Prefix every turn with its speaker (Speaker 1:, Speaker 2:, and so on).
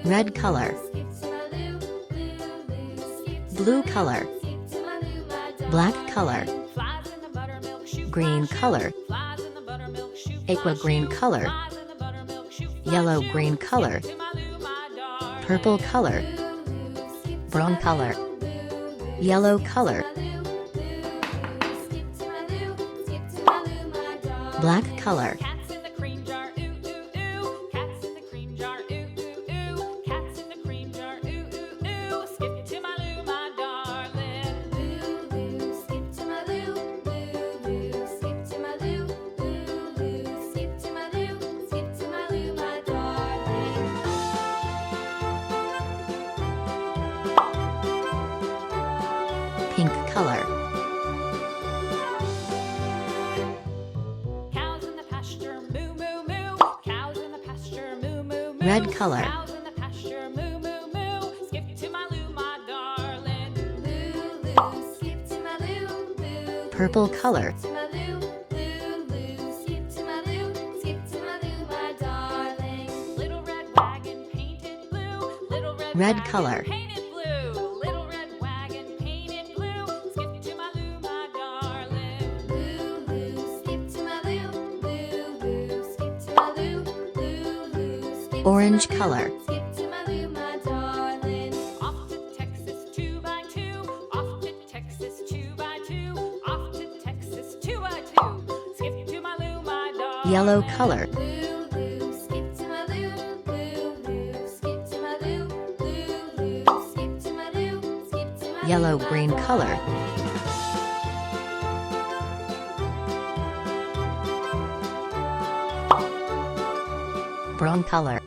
Speaker 1: red color, blue color, black color, green color, aqua green color, yellow green color, purple color, brown color, yellow color, black color, pink color,
Speaker 2: Cows in the pasture, moo moo moo. Cows in the pasture, moo moo moo.
Speaker 1: red color,
Speaker 2: Cows in the pasture, moo moo moo. Skip to my loo, my darling. Loo loo, skip to my loo, loo.
Speaker 1: purple color,
Speaker 2: To my loo, loo loo. Skip to my loo, skip to my loo, my darling. Little red wagon painted blue. Little red
Speaker 1: red
Speaker 2: wagon
Speaker 1: color,
Speaker 2: painted blue. Little red wagon painted blue. Skip to my loo, my darling. Loo loo, skip to my loo, loo loo. Skip to my loo, loo loo. Skip to
Speaker 1: orange
Speaker 2: my
Speaker 1: color,
Speaker 2: loo, skip to my loo, my darling. Off to Texas 2x2. Off to Texas 2x2. Off to Texas 2x2. Skip to my loo, my darling.
Speaker 1: yellow color,
Speaker 2: Loo loo, skip to my loo, loo loo. Skip to my loo, loo loo. Skip to my loo, skip to my
Speaker 1: yellow
Speaker 2: loo,
Speaker 1: green
Speaker 2: my
Speaker 1: color,
Speaker 2: darling.
Speaker 1: brown color,